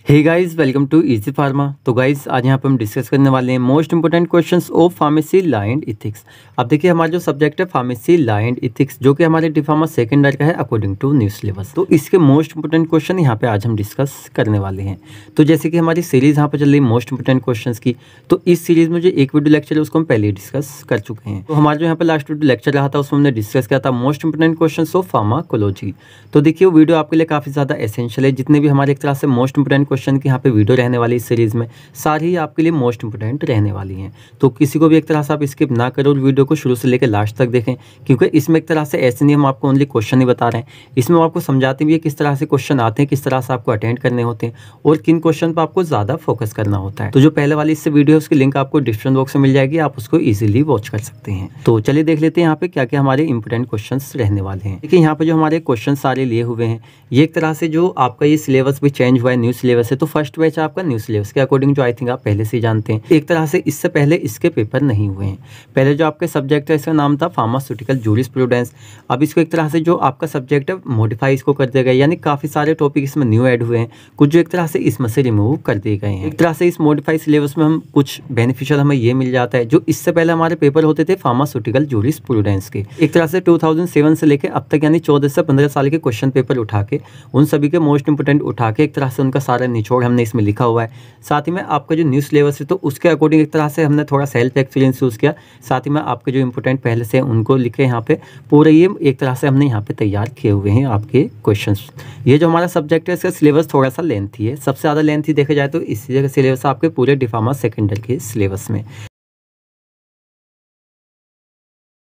Hey guys, welcome to easy pharma. तो guys, आज यहाँ पे हम डिस्कस करने वाले हैं most important questions of pharmacy law and ethics. अब देखिए, हमारा जो सब्जेक्ट है फार्मेसी लॉ एंड इथिक्स, जो कि हमारे डिप्लोमा सेकंड ईयर का है अकॉर्डिंग टू न्यू सिलेबस। तो इसके मोस्ट इंपोर्टेंट क्वेश्चन यहाँ पे आज हम डिस्कस करने वाले हैं। तो जैसे कि हमारी सीरीज यहाँ पे चल रही है मोस्ट इंपोर्टेंट क्वेश्चन की, तो इस सीरीज में जो एक वीडियो लेक्चर है उसको हम पहले ही डिस्कस कर चुके हैं। तो हमारा जो यहाँ पे लास्ट वीडियो लेक्चर रहा था उसमें हमने डिस्कस किया था most important question of pharmacology. तो देखिए, वो वीडियो आपके लिए काफी ज्यादा एसेंशियल है। जितने भी हमारे एक तरह से मोस्ट इंपोर्टेंट क्वेश्चन की यहाँ पे वीडियो रहने वाली इस सीरीज में, सारी ही आपके लिए मोस्ट इंपोर्टेंट रहने वाली हैं। तो किसी को भी एक तरह से आप स्किप ना करो और वीडियो को शुरू से लेकर लास्ट तक देखें, क्योंकि इसमें एक तरह से ऐसे नहीं हम आपको ओनली क्वेश्चन ही बता रहे हैं, इसमें हम आपको समझाते भी है किस तरह से क्वेश्चन आते हैं, किस तरह से आपको अटेंड करने होते हैं और किन क्वेश्चन पर आपको ज्यादा फोकस करना होता है। तो जो पहले वाली इससे वीडियो है उसकी लिंक आपको डिस्क्रिप्शन बॉक्स में मिल जाएगी, आप उसको इजीली वॉच कर सकते हैं। तो चलिए देख लेते हैं यहाँ पे क्या क्या हमारे इंपोर्टेंट क्वेश्चन रहने वाले हैं। देखिए, यहाँ पे जो हमारे क्वेश्चन सारे लिए हुए हैं, ये एक तरह से जो आपका ये सिलेबस भी चेंज हुआ है, न्यू सिलेबस है। तो फर्स्ट बैच आपका न्यू सिलेबस के अकॉर्डिंग, जो आई थिंक आप पहले से ही जानते हैं। एक तरह से इससे पहले इसके पेपर नहीं हुए हैं। पहले जो आपके सब्जेक्ट है इसका नाम था फार्मास्यूटिकल जूरिस्प्रूडेंस। अब इसको एक तरह से जो आपका सब्जेक्ट है मॉडिफाई इसको कर दिया गया, यानी काफी सारे टॉपिक इसमें न्यू ऐड हुए हैं, कुछ जो एक तरह से इसमें से रिमूव कर दिए गए हैं। एक तरह से इस मॉडिफाई सिलेबस में हम कुछ बेनिफिशियल हमें ये मिल जाता है, जो इससे पहले हमारे पेपर होते थे फार्मास्यूटिकल जूरिस्प्रूडेंस के, एक तरह से 2007 से लेकर अब तक यानी 14 से 15 साल के क्वेश्चन पेपर उठा के उन सभी के मोस्ट इंपोर्टेंट उठा के एक तरह से उनका सारा निचोड़ हमने इसमें लिखा हुआ है। साथ ही में आपका जो न्यू सिलेबस है तो उसके अकॉर्डिंग एक तरह से हमने थोड़ा सेल्फ एक्सपीरियंस यूज़ किया। साथ ही में आपके जो इंपोर्टेंट पहले से उनको लिखे यहाँ पे पूरे ये एक तरह से हमने यहाँ पे तैयार किए हुए हैं आपके क्वेश्चंस। ये जो हमारा सब्जेक्ट है इसका सिलेबस थोड़ा सा लेंथी है, सबसे ज़्यादा लेंथी देखा जाए तो इसी जगह सिलेबस आपके पूरे डिप्लोमा सेकेंड ईयर के सिलेबस में।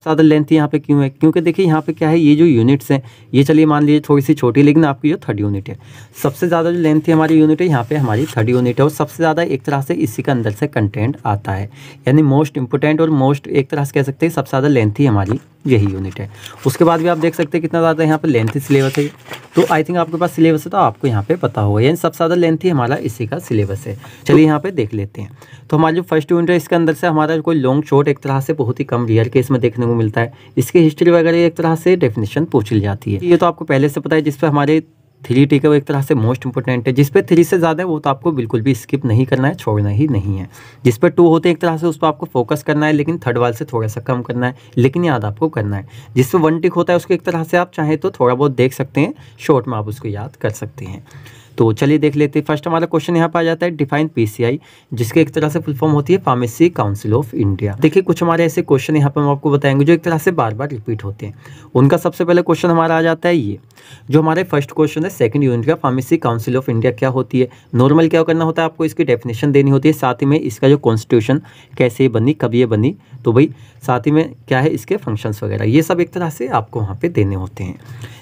ज़्यादा लेंथ यहाँ पे क्यों है? क्योंकि देखिए यहाँ पे क्या है, ये जो यूनिट्स हैं ये चलिए मान लीजिए थोड़ी सी छोटी, लेकिन आपकी जो थर्ड यूनिट है सबसे ज़्यादा जो लेंथ है हमारी यूनिट है, यहाँ पे हमारी थर्ड यूनिट है और सबसे ज़्यादा एक तरह से इसी का अंदर से कंटेंट आता है, यानी मोस्ट इंपोर्टेंट और मोस्ट एक तरह से कह सकते हैं सबसे ज़्यादा लेंथी हमारी यही यूनिट है। उसके बाद भी आप देख सकते हैं कितना ज़्यादा यहाँ पे लेंथी सिलेबस है। तो आई थिंक आपके पास सिलेबस है तो आपको यहाँ पे पता होगा, यानी सबसे ज़्यादा लेंथी हमारा इसी का सिलेबस है। चलिए यहाँ पे देख लेते हैं। तो हमारा जो फर्स्ट यूनिट है इसके अंदर से हमारा कोई लॉन्ग शॉर्ट एक तरह से बहुत ही कम रेयर केस में देखने को मिलता है। इसकी हिस्ट्री वगैरह एक तरह से डेफिनेशन पूछ ली जाती है, ये तो आपको पहले से पता है। जिस पे हमारे 3 टिक है वो एक तरह से मोस्ट इंपोर्टेंट है, जिस पे 3 से ज़्यादा है वो तो आपको बिल्कुल भी स्किप नहीं करना है, छोड़ना ही नहीं है। जिस पे 2 होते हैं एक तरह से उस पर आपको फोकस करना है, लेकिन थर्ड वाले से थोड़ा सा कम करना है, लेकिन याद आपको करना है। जिस पे 1 टिक होता है उसको एक तरह से आप चाहें तो थोड़ा बहुत देख सकते हैं, शॉर्ट में आप उसको याद कर सकते हैं। तो चलिए देख लेते हैं। फर्स्ट हमारा क्वेश्चन यहाँ पे आ जाता है डिफाइन पीसीआई, जिसके एक तरह से फुल फॉर्म होती है फार्मेसी काउंसिल ऑफ इंडिया। देखिए, कुछ हमारे ऐसे क्वेश्चन यहाँ पे हम आपको बताएंगे जो एक तरह से बार बार रिपीट होते हैं। उनका सबसे पहले क्वेश्चन हमारा आ जाता है ये जो हमारे फर्स्ट क्वेश्चन है सेकंड यूनिट का, फार्मेसी काउंसिल ऑफ इंडिया क्या होती है। नॉर्मल क्या करना होता है, आपको इसकी डेफिनेशन देनी होती है, साथ ही में इसका जो कॉन्स्टिट्यूशन कैसे बनी, कब ये बनी, तो भाई साथ ही में क्या है इसके फंक्शंस वगैरह, ये सब एक तरह से आपको वहाँ पे देने होते हैं।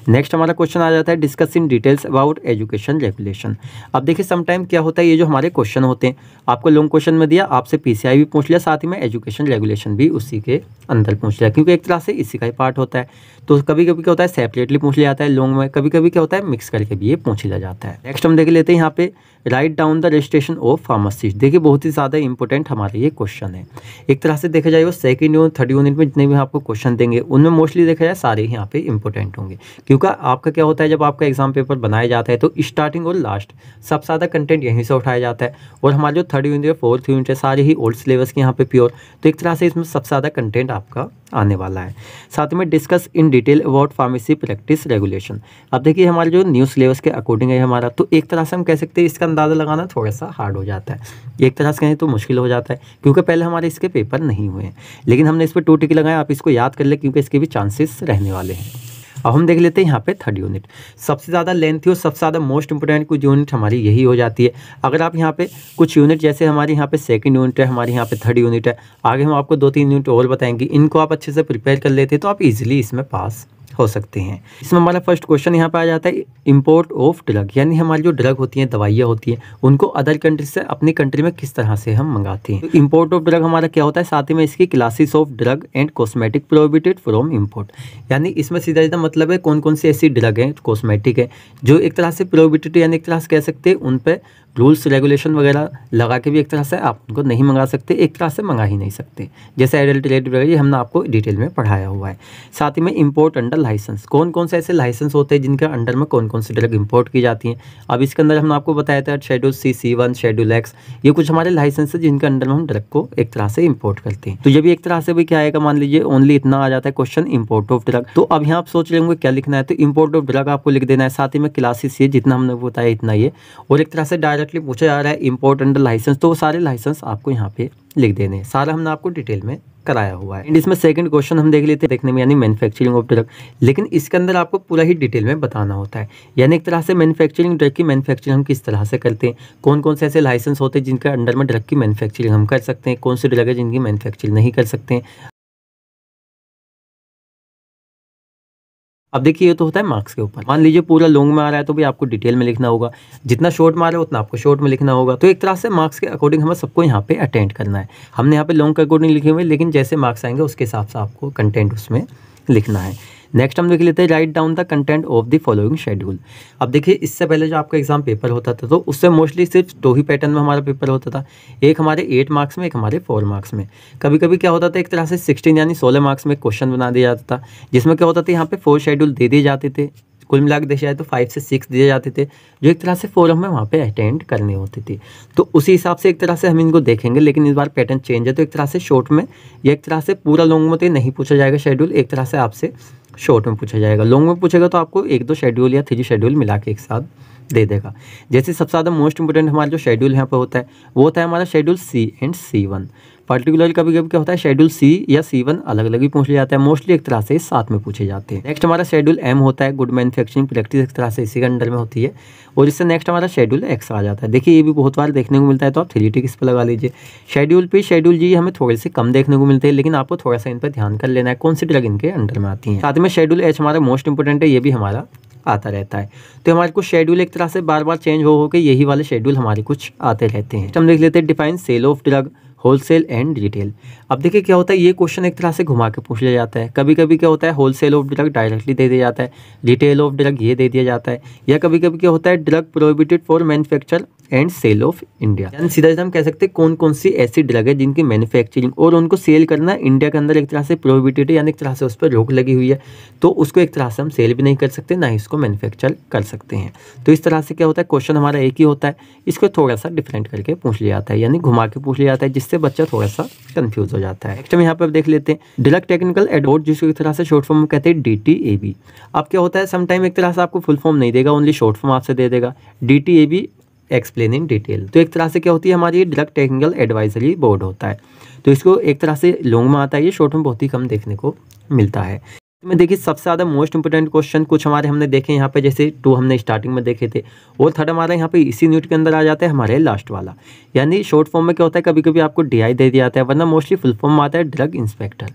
नेक्स्ट हमारा क्वेश्चन आ जाता है discuss in details about education regulation. अब देखिए, समटाइम क्या होता है, ये जो हमारे क्वेश्चन होते हैं आपको लॉन्ग क्वेश्चन में दिया, आपसे पीसीआई भी पूछ लिया, साथ ही में एजुकेशन रेगुलेशन भी उसी के अंदर पूछ लिया, क्योंकि एक तरह से इसी का ही पार्ट होता है। तो कभी कभी क्या होता है सेपरेटली पूछ लिया जाता है लॉन्ग में, कभी कभी क्या होता है मिक्स करके भी ये पूछ लिया जाता है। नेक्स्ट हम देख लेते हैं यहाँ पे right down the registration of pharmacist. देखिए, बहुत ही ज़्यादा इंपॉर्टेंट हमारे ये क्वेश्चन है। एक तरह से देखा जाए वो सेकंड यूनिट थर्ड यूनिट में जितने भी आपको क्वेश्चन देंगे उनमें मोस्टली देखा जाए सारे यहाँ पे इंपॉर्टेंट होंगे, क्योंकि आपका क्या होता है जब आपका एग्जाम पेपर बनाया जाता है तो स्टार्टिंग और लास्ट सबसे ज़्यादा कंटेंट यहीं से उठाया जाता है। और हमारे जो थर्ड यूनिट है फोर्थ यूनिट है सारे ही ओल्ड सिलेबस के यहाँ पे प्योर, तो एक तरह से इसमें सबसे ज़्यादा कंटेंट आपका आने वाला है। साथ में discuss in detail about pharmacy practice regulation. अब देखिए, हमारे जो न्यू सिलेबस के अकॉर्डिंग है हमारा, तो एक तरह से हम कह सकते हैं इसका अंदाज़ा लगाना थोड़ा सा हार्ड हो जाता है, एक तरह से कहें तो मुश्किल हो जाता है, क्योंकि पहले हमारे इसके पेपर नहीं हुए हैं, लेकिन हमने इस पर 2 टिक लगाए। आप इसको याद कर ले क्योंकि इसके भी चांसेस रहने वाले हैं। अब हम देख लेते हैं यहाँ पे थर्ड यूनिट, सबसे ज़्यादा लेंथी और सबसे ज़्यादा मोस्ट इंपोर्टेंट कुछ यूनिट हमारी यही हो जाती है। अगर आप यहाँ पे कुछ यूनिट जैसे हमारे यहाँ पे सेकंड यूनिट है, हमारे यहाँ पे थर्ड यूनिट है, आगे हम आपको 2-3 यूनिट और बताएंगे, इनको आप अच्छे से प्रिपेयर कर लेते हैं तो आप इजीली इसमें पास हो सकते हैं। इसमें हमारा फर्स्ट क्वेश्चन यहाँ पे आ जाता है इंपोर्ट ऑफ ड्रग, यानी हमारी जो ड्रग होती हैं, दवाइयाँ होती हैं, उनको अदर कंट्री से अपनी कंट्री में किस तरह से हम मंगाते हैं। तो इंपोर्ट ऑफ ड्रग हमारा क्या होता है, साथ ही में इसकी classes of drug and cosmetic prohibited from import, यानी इसमें सीधा सीधा मतलब है कौन कौन सी ऐसी ड्रग हैं, कॉस्मेटिक है जो एक तरह से प्रोहिबिटेड, यानी एक तरह से कह सकते हैं उन पर रूल्स रेगुलेशन वगैरह लगा के भी एक तरह से आप उनको नहीं मंगा सकते, एक तरह से मंगा ही नहीं सकते। जैसे एडल्टरेट वगैरह ये हमने आपको डिटेल में पढ़ाया हुआ है। साथ ही में इंपोर्ट अंडर लाइसेंस, कौन कौन से ऐसे लाइसेंस होते हैं जिनके अंडर में कौन कौन सी ड्रग इंपोर्ट की जाती हैं। अब इसके अंदर हमने आपको बताया था शेड्यूल सी, C1, शेड्यूल एक्स, ये कुछ हमारे लाइसेंस है जिनके अंडर में हम ड्रग को एक तरह से इंपोर्ट करते हैं। तो जब एक तरह से भी क्या आएगा, मान लीजिए ओनली इतना आ जाता है क्वेश्चन इंपोर्ट ऑफ ड्रग, तो अब यहाँ आप सोच रहे होंगे क्या लिखना है, तो इंपोर्ट ऑफ ड्रग आपको लिख देना है। साथ ही में क्लासेस ये जितना हमने बताया इतना ये, और एक तरह से डायरेक्टली पूछा जा रहा है इंपोर्ट अंडर लाइसेंस, तो वो सारे लाइसेंस आपको यहाँ पे लिख देने, सारा हमने आपको डिटेल में कराया हुआ है। एंड इसमें सेकंड क्वेश्चन हम देख लेते हैं देखने में, यानी मैन्युफैक्चरिंग ऑफ ड्रग, लेकिन इसके अंदर आपको पूरा ही डिटेल में बताना होता है। यानी एक तरह से मैन्युफैक्चरिंग, ड्रग की मैन्युफैक्चरिंग हम किस तरह से करते हैं, कौन कौन से ऐसे लाइसेंस होते हैं जिनके अंडर में ड्रग की मैन्युफैक्चरिंग हम कर सकते हैं, कौन सी ड्रग है जिनकी मैन्युफैक्चरिंग नहीं कर सकते हैं। अब देखिए ये तो होता है मार्क्स के ऊपर, मान लीजिए पूरा लॉन्ग में आ रहा है तो भी आपको डिटेल में लिखना होगा, जितना शॉर्ट में आ रहा है उतना आपको शॉर्ट में लिखना होगा। तो एक तरह से मार्क्स के अकॉर्डिंग हमें सबको यहाँ पे अटेंड करना है। हमने यहाँ पे लॉन्ग के अकॉर्डिंग लिखे हुए, लेकिन जैसे मार्क्स आएंगे उसके हिसाब से आपको कंटेंट उसमें लिखना है। नेक्स्ट हम देख लेते हैं right down the content of the following schedule. अब देखिए इससे पहले जो आपका एग्जाम पेपर होता था तो उससे मोस्टली सिर्फ 2 ही पैटर्न में हमारा पेपर होता था, एक हमारे 8 मार्क्स में, एक हमारे 4 मार्क्स में। कभी कभी क्या होता था एक तरह से 16 यानी 16 मार्क्स में क्वेश्चन बना दिया जाता था, जिसमें क्या होता था यहाँ पे 4 शेड्यूल दे दिए जाते थे, कुल मिला के देखा जाए तो 5 से 6 दिए जाते थे, जो एक तरह से फोरम में वहाँ पे अटेंड करने होते थे। तो उसी हिसाब से एक तरह से हम इनको देखेंगे, लेकिन इस बार पैटर्न चेंज है, तो एक तरह से शॉर्ट में या एक तरह से पूरा लॉन्ग में तो नहीं पूछा जाएगा शेड्यूल, एक तरह से आपसे शॉर्ट में पूछा जाएगा। लॉन्ग में पूछेगा तो आपको 1-2 शेड्यूल या 3 शेड्यूल मिला के एक साथ दे देगा। जैसे सबसे ज़्यादा मोस्ट इंपोर्टेंट हमारा जो शेड्यूल यहाँ पर होता है वो होता है हमारा schedule C and C1। Particular कभी कभी क्या होता है शेड्यूल C या C1 अलग अलग ही पूछ लिया जाता है, मोस्टली एक तरह से साथ में पूछे जाते हैं। नेक्स्ट हमारा शेड्यूल M होता है, गुड मैन्युफैक्चरिंग प्रैक्टिस, एक तरह से इसी के अंडर में होती है। और इससे नेक्स्ट हमारा शेड्यूल X आ जाता है। देखिए ये भी बहुत बार देखने को मिलता है, तो आप 3 टिक इस पर लगा लीजिए। शेड्यूल P, शेड्यूल G हमें थोड़े से कम देखने को मिलते हैं, लेकिन आपको थोड़ा सा इन पर ध्यान कर लेना है कौन सी ड्रग इनके अंडर में आती है। साथ में शेड्यूल H हमारा मोस्ट इंपोर्टेंट है, ये भी हमारा आता रहता है। तो हमारे कुछ शेड्यूल एक तरह से बार बार चेंज हो के यही वाले शेड्यूल हमारे कुछ आते रहते हैं। हम देख लेते हैं define sale of drug, wholesale and retail. अब देखिए क्या होता है, ये क्वेश्चन एक तरह से घुमा के पूछ लिया जाता है। कभी कभी क्या होता है होलसेल ऑफ ड्रग डायरेक्टली दे दिया जाता है, रिटेल ऑफ ड्रग ये दे दिया जाता है, या कभी कभी क्या होता है drug prohibited for manufacture and sale of India. यानी सीधा सीधा हम कह सकते हैं कौन कौन सी ऐसी ड्रग है जिनकी मैन्युफैक्चरिंग और उनको सेल करना इंडिया के अंदर एक तरह से प्रोहिबिटेड है, यानी एक तरह से उस पर रोक लगी हुई है, तो उसको एक तरह से हम सेल भी नहीं कर सकते, ना ही इसको मैन्युफैक्चर कर सकते हैं। तो इस तरह से क्या होता है क्वेश्चन हमारा एक ही होता है, इसको थोड़ा सा डिफरेंट करके पूछ लिया जाता है, यानी घुमा के पूछ लिया जाता है, जिससे बच्चा थोड़ा सा कंफ्यूज हो जाता है। नेक्स्ट हम यहाँ पर देख लेते हैं ड्रग टेक्निकल एडवर्ट, जिसको एक तरह से शॉर्ट फॉर्म में कहते हैं DTAB। अब क्या होता है समटाइम एक तरह से आपको फुल फॉर्म नहीं देगा, ओनली शॉर्ट फॉर्म आपसे दे देगा DTAB एक्सप्लेन इन डिटेल। तो एक तरह से क्या होती है हमारी ड्रग टेक्निकल एडवाइजरी बोर्ड होता है, तो इसको एक तरह से लॉन्ग में आता है, ये शॉर्ट में बहुत ही कम देखने को मिलता है। में देखिए सबसे ज़्यादा मोस्ट इंपोर्टेंट क्वेश्चन कुछ हमारे हमने देखे यहाँ पे, जैसे 2 हमने स्टार्टिंग में देखे थे, और थर्ड हमारा यहाँ पे इसी यूनिट के अंदर आ जाता है हमारे लास्ट वाला। यानी शॉर्ट फॉर्म में क्या होता है कभी कभी आपको DI दे दिया जाता है, वरना मोस्टली फुल फॉर्म में आता है ड्रग इंस्पेक्टर।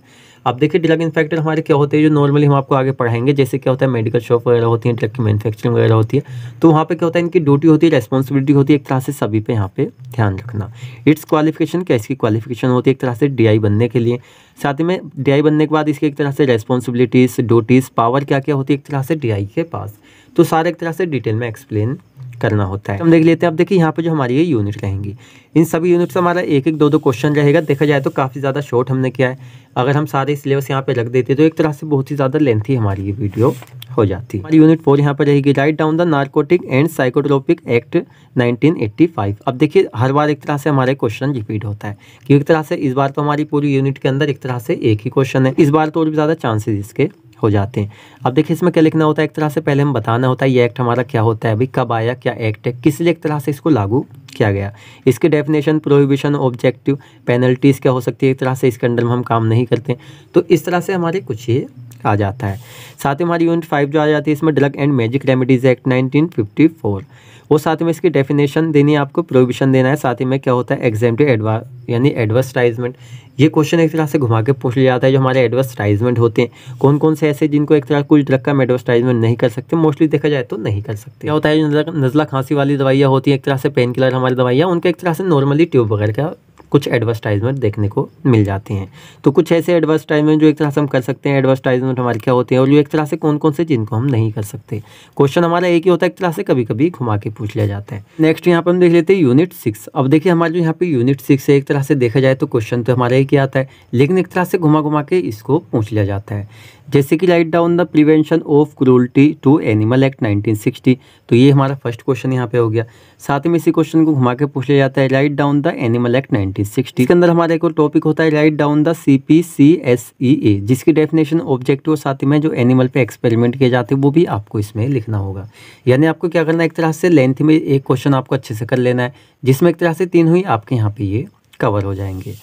अब देखिए ड्रग इंस्पेक्टर हमारे क्या होते हैं, जो नॉर्मली हम आपको आगे पढ़ाएंगे, जैसे क्या होता है मेडिकल शॉप वगैरह होती है, ड्रग की मैन्युफैक्चरिंग वगैरह होती है, तो वहाँ पे क्या होता है इनकी ड्यूटी होती है, रेस्पॉन्सिबिलिटी होती है एक तरह से सभी पे यहाँ पे ध्यान रखना। इट्स क्वालिफिकेशन, क्या इसकी क्वालिफिकेशन होती है एक तरह से DI बनने के लिए। साथ ही में DI बनने के बाद इसकी एक तरह से रेस्पॉन्सिबिलिटीज़, ड्यूटीज़, पावर क्या क्या होती है एक तरह से DI के पास, तो सारे एक तरह से डिटेल में एक्सप्लेन करना होता है। हम देख लेते हैं अब देखिए यहाँ पे जो हमारी ये यूनिट रहेंगी, इन सभी यूनिट से हमारा 1-1, 2-2 क्वेश्चन रहेगा। देखा जाए तो काफ़ी ज़्यादा शॉर्ट हमने किया है, अगर हम सारे सिलेबस यहाँ पे रख देते तो एक तरह से बहुत ही ज़्यादा लेंथी हमारी ये वीडियो हो जाती है। हमारी यूनिट 4 यहाँ पर रहेगी right down the narcotic and psychotropic act 1985। अब देखिए हर बार एक तरह से हमारे क्वेश्चन रिपीट होता है, कि एक तरह से इस बार तो हमारी पूरी यूनिट के अंदर एक तरह से एक ही क्वेश्चन है, इस बार तो और भी ज़्यादा चांसेस इसके हो जाते हैं। अब देखिए इसमें क्या लिखना होता है, एक तरह से पहले हम बताना होता है ये एक्ट हमारा क्या होता है, अभी कब आया, क्या एक्ट है, किस लिए एक तरह से इसको लागू किया गया, इसके डेफिनेशन, प्रोहिबिशन, ऑब्जेक्टिव, पेनल्टीज़ क्या हो सकती है, एक तरह से इसके अंडर में हम काम नहीं करते, तो इस तरह से हमारे कुछ ये आ जाता है। साथ ही हमारी यूनिट 5 जो आ जाती है इसमें drug and magic remedies act 1954, और साथ में इसकी डेफिनेशन देनी है आपको, प्रोहिबिशन देना है, साथ ही में क्या होता है एग्जेम्प्टिव यानी एडवर्टाइजमेंट। ये क्वेश्चन एक तरह से घुमा के पूछ लिया जाता है, जो हमारे एडवर्टाइजमेंट होते हैं कौन कौन से ऐसे जिनको एक तरह कुछ ड्रग का एडवर्टाइजमेंट नहीं कर सकते, मोस्टली देखा जाए तो नहीं कर सकते। क्या होता है जो नज़ला खांसी वाली दवाइयाँ होती हैं, एक तरह से पेन किलर हमारी दवाइयाँ, उनका एक तरह से नॉर्मली ट्यूब वगैरह का कुछ एडवर्टाइजमेंट देखने को मिल जाते हैं। तो कुछ ऐसे एडवर्टाइजमेंट जो एक तरह से हम कर सकते हैं, एडवर्टाइजमेंट हमारे क्या होते हैं और जो एक तरह से कौन कौन से जिनको हम नहीं कर सकते। क्वेश्चन हमारा एक ही होता है, एक तरह से कभी कभी घुमा के पूछ लिया जाता है। नेक्स्ट यहाँ पर हम देख लेते हैं यूनिट 6। अब देखिए हमारा जो यहाँ पे यूनिट 6 है, एक तरह से देखा जाए तो क्वेश्चन तो हमारा एक ही आता है, लेकिन एक तरह से घुमा घुमा के इसको पूछ लिया जाता है। जैसे कि write down the prevention of cruelty to animal act 1960, तो ये हमारा फर्स्ट क्वेश्चन यहाँ पे हो गया। साथ में इसी क्वेश्चन को घुमा के पूछ लिया जाता है right down the animal act 1960। इसके अंदर हमारा एक और टॉपिक होता है राइट डाउन द CPCSEA, जिसकी डेफिनेशन, ऑब्जेक्टिव और साथ में जो एनिमल पे एक्सपेरिमेंट किए जाते हैं वो भी आपको इसमें लिखना होगा। यानी आपको क्या करना है, एक तरह से लेंथ में एक क्वेश्चन आपको अच्छे से कर लेना है, जिसमें एक तरह से 3 हुई आपके यहाँ पे ये कवर हो जाएंगे।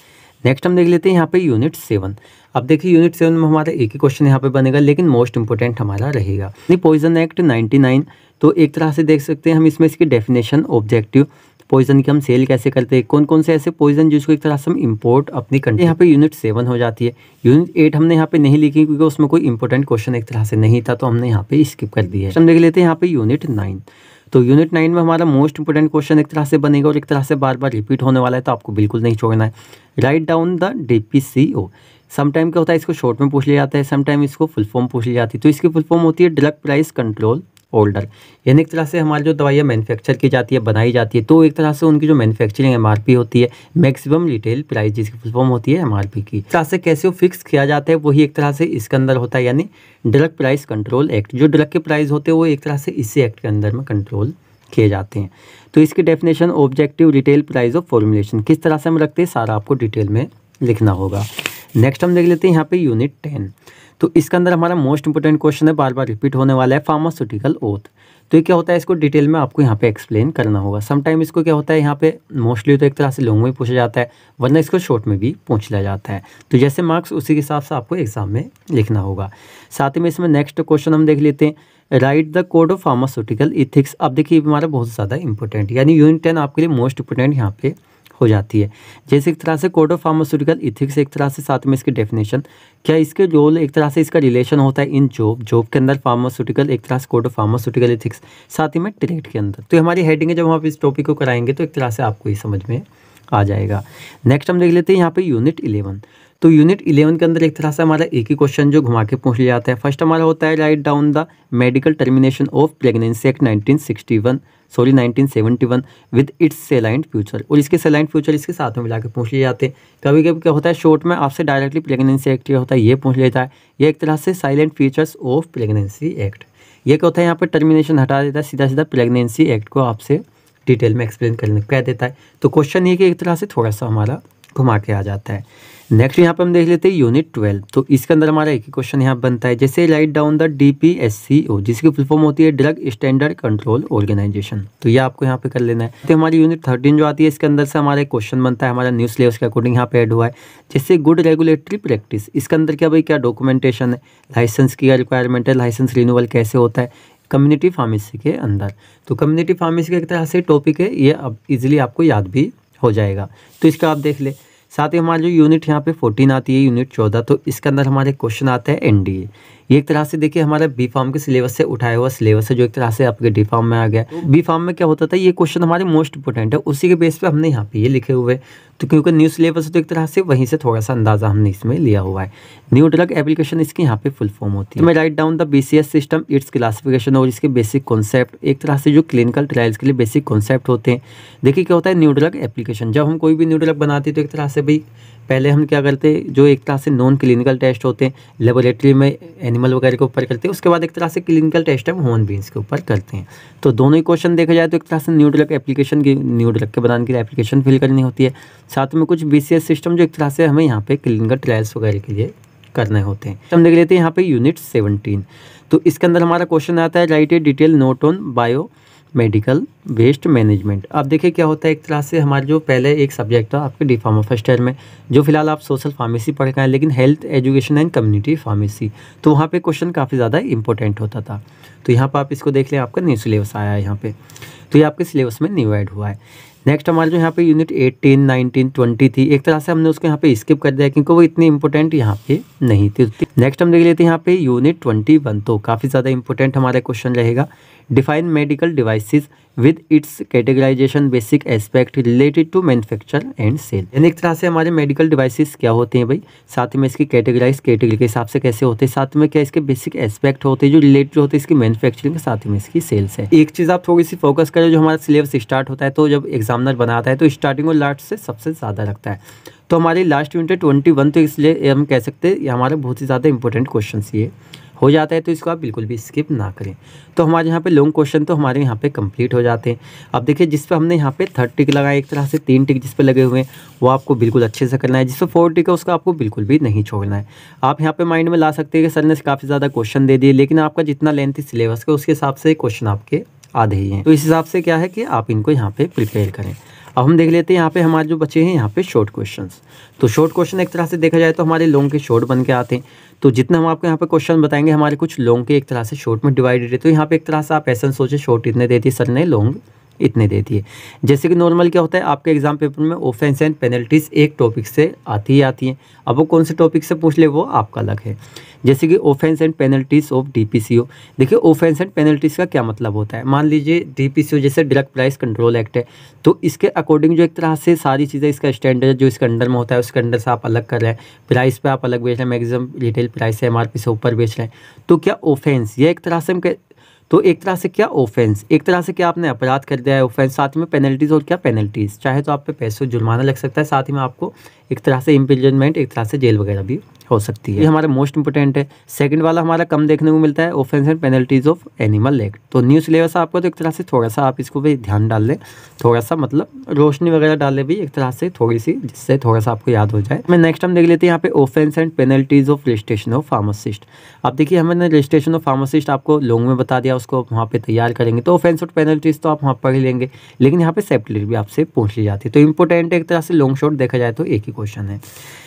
नेक्स्ट हम देख लेते हैं यहाँ पे यूनिट 7। अब देखिए यूनिट 7 में हमारा एक ही क्वेश्चन यहाँ पे बनेगा, लेकिन मोस्ट इंपोर्टेंट हमारा रहेगा पॉइजन एक्ट 99। तो एक तरह से देख सकते हैं हम इसमें इसकी डेफिनेशन, ऑब्जेक्टिव, पॉइजन की हम सेल कैसे करते हैं, कौन कौन से ऐसे पॉइजन जिसको एक तरह से हम इंपोर्ट अपनी कंट्री, यहाँ पे यूनिट 7 हो जाती है। यूनिट 8 हमने यहाँ पे नहीं लिखी क्योंकि उसमें कोई इंपॉर्टेंट क्वेश्चन एक तरह से नहीं था, तो हमने यहाँ पे स्किप कर दिया है। हम देख लेते हैं यहाँ पे यूनिट 9। तो यूनिट 9 में हमारा मोस्ट इंपोर्टेंट क्वेश्चन एक तरह से बनेगा और एक तरह से बार बार रिपीट होने वाला है, तो आपको बिल्कुल नहीं छोड़ना है। Right down the DPCO। Sometime क्या होता है, इसको शॉर्ट में पूछ लिया जाता है, समटाइम इसको फुल फॉर्म पूछ ली जाती है। तो इसकी फुल फॉर्म होती है ड्रग प्राइस कंट्रोल ऑर्डर। यानी एक तरह से हमारी जो दवाइयाँ मैन्युफैक्चर की जाती है, बनाई जाती है, तो एक तरह से उनकी जो मैन्युफैक्चरिंग MRP होती है, मैक्सिमम रिटेल प्राइस, जिसकी फुल फॉर्म होती है MRP की। इस तरह से कैसे वो फिक्स किया जाता है वही एक तरह से इसके अंदर होता है, यानी ड्रग प्राइस कंट्रोल एक्ट। जो ड्रग के प्राइस होते हैं वो एक तरह से इसी एक्ट के अंदर में कंट्रोल किए जाते हैं। तो इसकी definition, objective, retail price of formulation, किस तरह से हम रखते हैं सारा आपको डिटेल में लिखना होगा। नेक्स्ट हम देख लेते हैं यहाँ पे यूनिट 10। तो इसके अंदर हमारा मोस्ट इंपोर्टेंट क्वेश्चन है, बार बार रिपीट होने वाला है, फार्मास्यूटिकल ओथ। तो ये क्या होता है, इसको डिटेल में आपको यहाँ पे एक्सप्लेन करना होगा। समटाइम इसको क्या होता है यहाँ पे मोस्टली तो एक तरह से लॉन्ग में पूछा जाता है, वरना इसको शॉर्ट में भी पूछ लिया जाता है। तो जैसे मार्क्स उसी के हिसाब से आपको एग्जाम में लिखना होगा। साथ ही में इसमें नेक्स्ट क्वेश्चन हम देख लेते हैं right the code of pharmaceutical ethics. अब देखिए हमारा बहुत ज़्यादा इंपॉर्टेंट, यानी यूनिट 10 आपके लिए मोस्ट इंपोर्टेंट यहाँ पे हो जाती है। जैसे एक तरह से कोड ऑफ फार्मास्यूटिकल इथिक्स, एक तरह से साथ में इसकी डेफिनेशन, क्या इसके रोल, एक तरह से इसका रिलेशन होता है इन जॉब के अंदर फार्मास्यूटिकल, एक तरह से कोड ऑफ फार्मास्यूटिकल इथिक्स, साथ ही में ट्रेड के अंदर। तो हमारी हेडिंग है, जब हम आप इस टॉपिक को कराएंगे तो एक तरह से आपको ये समझ में आ जाएगा। नेक्स्ट हम देख लेते हैं यहाँ पे यूनिट 11। तो यूनिट 11 के अंदर एक तरह से हमारा एक ही क्वेश्चन जो घुमा के पूछ लिया जाता है। फर्स्ट हमारा होता है right down the medical termination of pregnancy act 1971 with its सेलाइन future. और इसके सेलाइन फ्यूचर इसके साथ में मिला के पूछ लिए जाते हैं। कभी कभी क्या होता है, शॉर्ट में आपसे डायरेक्टली प्रेगनेंसी एक्ट क्या होता है ये पूछ लेता है, ये एक तरह से salient features of pregnancy act. ये क्या होता है, यहाँ पर टर्मिनेशन हटा देता है, सीधा सीधा प्रेगनेंसी एक्ट को आपसे डिटेल में एक्सप्लेन करने कह देता है। तो क्वेश्चन ये कि एक तरह से थोड़ा सा हमारा घुमा के आ जाता है। नेक्स्ट यहाँ पे हम देख लेते हैं यूनिट 12। तो इसके अंदर हमारा एक ही क्वेश्चन यहाँ बनता है, जैसे राइट डाउन द DPSCO, जिसकी फुल फॉर्म होती है ड्रग स्टैंडर्ड कंट्रोल ऑर्गेनाइजेशन। तो ये आपको यहाँ पे कर लेना है। तो हमारी यूनिट 13 जो आती है, इसके अंदर से हमारा एक क्वेश्चन बनता है, हमारा न्यू सिलेबस के अकॉर्डिंग यहाँ पे ऐड हुआ है, जैसे गुड रेगुलेटरी प्रैक्टिस। इसके अंदर क्या भाई, क्या डॉक्यूमेंटेशन है, लाइसेंस की रिक्वायरमेंट है, लाइसेंस रिन्यूअल कैसे होता है कम्युनिटी फार्मेसी के अंदर। तो कम्युनिटी फार्मेसी का एक तरह से टॉपिक है, ये अब इजीली आपको याद भी हो जाएगा, तो इसका आप देख ले। साथ ही हमारी जो यूनिट यहाँ पे 14 आती है, यूनिट 14, तो इसके अंदर हमारे क्वेश्चन आता है NDA। ये एक तरह से देखिए हमारा बी फार्म के सिलेबस से उठाया हुआ सिलेबस है, जो एक तरह से आपके डी फार्म में आ गया। तो बी फार्म में क्या होता था, ये क्वेश्चन हमारे मोस्ट इंपोर्टेंट है, उसी के बेस पे हमने यहाँ पे ये लिखे हुए। तो क्योंकि न्यू सिलेबस है तो एक तरह से वहीं से थोड़ा सा अंदाजा हमने इसमें लिया हुआ है। न्यू ड्रग एप्लीकेशन इसकी यहाँ पे फुल फॉर्म होती है। तो मैं right down the BCS system, it's classification और इसके बेसिक कॉन्सेप्ट, एक तरह से जो क्लिनिकल ट्रायल्स के लिए बेसिक कॉन्सेप्ट होते हैं। देखिए क्या होता है न्यू ड्रग एप्लीकेशन, जब हम कोई भी न्यू ड्रग बनाते हैं तो एक तरह से भाई पहले हम क्या करते हैं, जो एक तरह से नॉन क्लिनिकल टेस्ट होते हैं लेबोरेटरी में एनिमल वगैरह के ऊपर करते हैं, उसके बाद एक तरह से क्लिनिकल टेस्ट हम ह्यूमन बींग्स के ऊपर करते हैं। तो दोनों ही क्वेश्चन देखा जाए तो एक तरह से न्यू ड्रग एप्लीकेशन की, न्यू ड्रग के बनाने के लिए एप्लीकेशन फिल करनी होती है, साथ में कुछ BCS सिस्टम जो एक तरह से हमें यहाँ पे क्लिनिकल ट्रायल्स वगैरह के लिए करने होते हैं। हम देख लेते हैं यहाँ पे यूनिट 17। तो इसके अंदर हमारा क्वेश्चन आता है write a detail note on biomedical waste management. अब देखिए क्या होता है, एक तरह से हमारे जो पहले एक सब्जेक्ट था आपके डी फार्मा फर्स्ट ईयर में, जो फिलहाल आप सोशल फार्मेसी पढ़ रहे हैं, लेकिन health education and community pharmacy, तो वहाँ पे क्वेश्चन काफ़ी ज़्यादा इंपॉर्टेंट होता था। तो यहाँ पर आप इसको देख लें, आपका न्यू सिलेबस आया है यहाँ पे, तो ये आपके सिलेबस में न्यू ऐड हुआ है। नेक्स्ट हमारे जो यहाँ पे यूनिट 18, 19, 20 थी, एक तरह से हमने उसको यहाँ पे स्किप कर दिया क्योंकि वो इतनी इंपॉर्टेंट यहाँ पे नहीं थी। नेक्स्ट हम देख लेते हैं यहाँ पे यूनिट 21, तो काफ़ी ज़्यादा इंपॉर्टेंट हमारा क्वेश्चन रहेगा। Define medical devices with its categorization basic aspect related to manufacture and sale. यानी एक तरह से हमारे मेडिकल डिवाइसेस क्या होते हैं भाई, साथ में इसकी कैटेगराइज कैटेगरी के हिसाब से कैसे होते हैं, साथ में क्या इसके बेसिक एस्पेक्ट होते हैं जो रिलेटेड होते हैं इसकी मैन्युफैक्चरिंग के साथ में इसकी सेल्स है। एक चीज़ आप थोड़ी सी फोकस करें, जो हमारा सिलेबस स्टार्ट होता है तो जब एग्जामिनर बनाता है तो स्टार्टिंग और लास्ट से सबसे ज़्यादा रखता है। तो हमारी लास्ट यूनिट 21, तो इसलिए हम कह सकते हैं ये हमारे बहुत ही ज़्यादा इंपॉर्टेंट क्वेश्चन ये हो जाता है, तो इसको आप बिल्कुल भी स्किप ना करें। तो हमारे यहाँ पे लॉन्ग क्वेश्चन तो हमारे यहाँ पे कंप्लीट हो जाते हैं। अब देखिए जिस पे हमने यहाँ पे 3 टिक लगाए, एक तरह से 3 टिक जिस पे लगे हुए हैं वो आपको बिल्कुल अच्छे से करना है। जिस पे 4 टिक है उसका आपको बिल्कुल भी नहीं छोड़ना है। आप यहाँ पे माइंड में ला सकते हैं कि सर ने काफ़ी ज़्यादा क्वेश्चन दे दिए, लेकिन आपका जितना लेंथ सिलेबस का उसके हिसाब से क्वेश्चन आपके आधे ही हैं। तो इस हिसाब से क्या है कि आप इनको यहाँ पे प्रिपेयर करें। अब हम देख लेते हैं यहाँ पे हमारे जो बचे हैं यहाँ पे शॉर्ट क्वेश्चंस। तो शॉर्ट क्वेश्चन एक तरह से देखा जाए तो हमारे लॉन्ग के शॉर्ट बन के आते हैं। तो जितना हम आपको यहाँ पे क्वेश्चन बताएंगे हमारे कुछ लॉन्ग के एक तरह से शॉर्ट में डिवाइडेड है। तो यहाँ पे एक तरह से आप ऐसा सोचे शॉर्ट इतने दे दिए सर ने, लॉन्ग इतने दे दिए। जैसे कि नॉर्मल क्या होता है आपके एग्जाम पेपर में ऑफेंस एंड पेनल्टीज एक टॉपिक से आती हैं। अब वो कौन से टॉपिक से पूछ ले वो आपका अलग है। जैसे कि offence and penalties of DPCO। देखिए ऑफेंस एंड पेनल्टीज का क्या मतलब होता है, मान लीजिए DPCO जैसे ड्रग प्राइस कंट्रोल एक्ट है, तो इसके अकॉर्डिंग जो एक तरह से सारी चीज़ें इसका स्टैंडर्ड जो इसके अंडर में होता है उसके अंडर से आप अलग कर रहे हैं, प्राइस पे आप अलग बेच रहे हैं, मैक्सिमम रिटेल प्राइस है MRP से ऊपर बेच रहे हैं। तो क्या ऑफेंस ये एक तरह से हम तो एक तरह से क्या ऑफेंस, एक तरह से क्या आपने अपराध कर दिया है ऑफेंस, साथ में पेनल्टीज। और क्या पेनल्टीज, चाहे तो आप पे पैसों जुर्माना लग सकता है, साथ ही में आपको एक तरह से इम्प्रिजनमेंट, एक तरह से जेल वगैरह भी हो सकती है। ये हमारा मोस्ट इंपोर्टेंट है। सेकंड वाला हमारा कम देखने को मिलता है, offence and penalties of animal act. तो न्यू सिलेबस आपको तो एक तरह से थोड़ा सा आप इसको भी ध्यान डाल लें, थोड़ा सा मतलब रोशनी वगैरह डाले भी एक तरह से थोड़ी सी, जिससे थोड़ा सा आपको याद हो जाए। मैं नेक्स्ट हम देख लेते हैं यहाँ पे offence and penalties of registration of pharmacist. अब देखिए हमने रजिस्ट्रेशन ऑफ फार्मासिस्ट आपको लॉन्ग में बता दिया, उसको वहाँ पे तैयार करेंगे। तो ऑफेंस और पेनल्टीज तो आप वहाँ पढ़ लेंगे, लेकिन यहाँ पे सेपरेट भी आपसे पूछ ली जाती है। तो इंपॉर्टेंट एक तरह से लॉन्ग शॉर्ट देखा जाए तो एक ही क्वेश्चन है।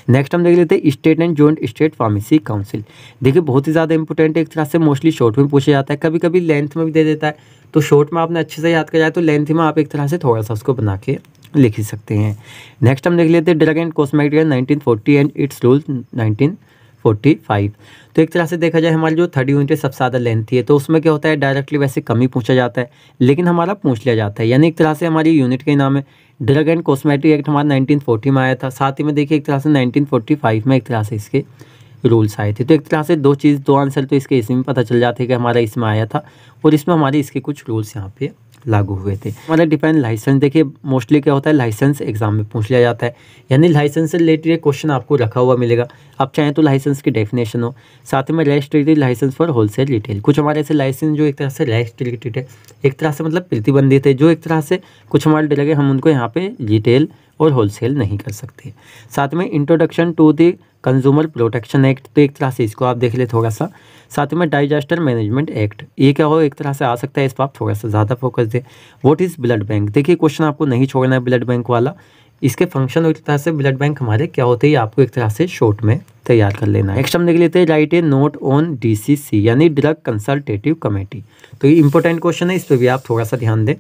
नेक्स्ट हम देख लेते हैं state and joint state pharmacy council. देखिए बहुत ही ज़्यादा इंपॉर्टेंट है, एक तरह से मोस्टली शॉर्ट में पूछा जाता है, कभी कभी लेंथ में भी दे देता है। तो शॉर्ट में आपने अच्छे से याद किया जाए तो लेंथ में आप एक तरह से थोड़ा सा उसको बना के लिख ही सकते हैं। नेक्स्ट हम देख लेते हैं drug and cosmetic 1940 and it's rule 1945। तो एक तरह से देखा जाए हमारी जो 30 यूनिट सबसे ज़्यादा लेंथ है, तो उसमें क्या होता है डायरेक्टली वैसे कम ही पूछा जाता है, लेकिन हमारा पूछ लिया जाता है। यानी एक तरह से हमारी यूनिट के नाम है ड्रग एंड कॉस्मेटिक एक्ट हमारा 1940 में आया था, साथ ही में देखिए एक तरह से 1945 में एक तरह से इसके रूल्स आए थे। तो एक तरह से दो आंसर तो इसके इसमें पता चल जाते हैं कि हमारा इसमें आया था और इसमें हमारे इसके कुछ रूल्स यहाँ पे लागू हुए थे। हमारा डिफाइन लाइसेंस, देखिए मोस्टली क्या होता है लाइसेंस एग्जाम में पूछ लिया जाता है, यानी लाइसेंस से रिलेटेड क्वेश्चन आपको रखा हुआ मिलेगा। आप चाहें तो लाइसेंस की डेफिनेशन हो, साथ में registered licence for wholesale retail. कुछ हमारे ऐसे लाइसेंस जो एक तरह से रजिस्ट्रेटेड है, एक तरह से मतलब प्रतिबंधित है, जो एक तरह से कुछ हमारे ड्रग है हम उनको यहाँ पे रिटेल और होलसेल नहीं कर सकते। साथ में introduction to the consumer protection act, तो एक तरह से इसको आप देख ले थोड़ा सा। साथ में डिजास्टर मैनेजमेंट एक्ट, ये क्या हो एक तरह से आ सकता है, इस पर आप थोड़ा सा ज़्यादा फोकस दें। व्हाट इज़ ब्लड बैंक, देखिए क्वेश्चन आपको नहीं छोड़ना है ब्लड बैंक वाला, इसके फंक्शन और एक तरह से ब्लड बैंक हमारे क्या होते हैं आपको एक तरह से शॉर्ट में तैयार कर लेना है। नेक्स्ट हम देख लेते हैं right A note on DCC यानी ड्रग कंसल्टेटिव कमेटी। तो ये इंपॉर्टेंट क्वेश्चन है, इस पर भी आप थोड़ा सा ध्यान दें।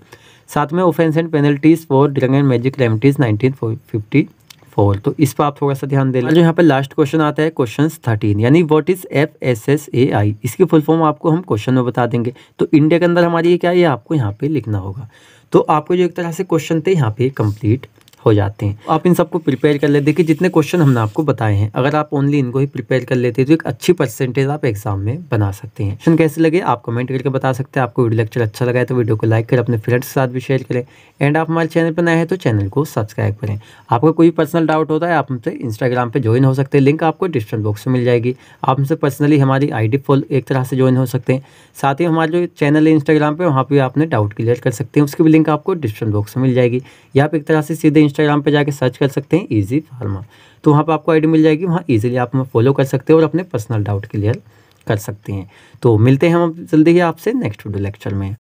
साथ में offence and penalties for drug and magic remedies 1954, तो इस पर आप थोड़ा सा ध्यान देना। जो यहाँ पे लास्ट क्वेश्चन आता है क्वेश्चन 13 यानी व्हाट इज FSSAI, इसकी फुल फॉर्म आपको हम क्वेश्चन में बता देंगे। तो इंडिया के अंदर हमारी ये क्या है ये आपको यहाँ पे लिखना होगा। तो आपको जो एक तरह से क्वेश्चन थे यहाँ पे कंप्लीट हो जाते हैं। आप इन सबको प्रिपेयर कर ले। देखिए जितने क्वेश्चन हमने आपको बताए हैं, अगर आप ओनली इनको ही प्रिपेयर कर लेते हैं तो एक अच्छी परसेंटेज आप एग्जाम में बना सकते हैं। क्वेश्चन कैसे लगे आप कमेंट करके बता सकते हैं। आपको वीडियो लेक्चर अच्छा लगा है तो वीडियो को लाइक करें, अपने फ्रेंड्स के साथ भी शेयर करें, एंड आप हमारे चैनल पर नए हैं तो चैनल को सब्सक्राइब करें। आपको कोई पर्सनल डाउट होता है आप हमसे इंस्टाग्राम पर ज्वाइन हो सकते हैं, लिंक आपको डिस्क्रिप्शन बॉक्स में मिल जाएगी। आप हमसे पर्सनली हमारी ID फॉलो एक तरह से ज्वाइन हो सकते हैं। साथ ही हमारे जो चैनल है इंस्टाग्राम पे वहाँ पे आपने डाउट क्लियर कर सकते हैं, उसकी भी लिंक आपको डिस्क्रिप्शन बॉक्स में मिल जाएगी। या आप एक तरह से सीधे इंस्टाग्राम पे जाके सर्च कर सकते हैं इजी फार्मा, तो वहाँ पे आपको ID मिल जाएगी, वहाँ इजीली आप हमें फॉलो कर सकते हैं और अपने पर्सनल डाउट क्लियर कर सकते हैं। तो मिलते हैं हम जल्दी ही आपसे नेक्स्ट वीडियो लेक्चर में।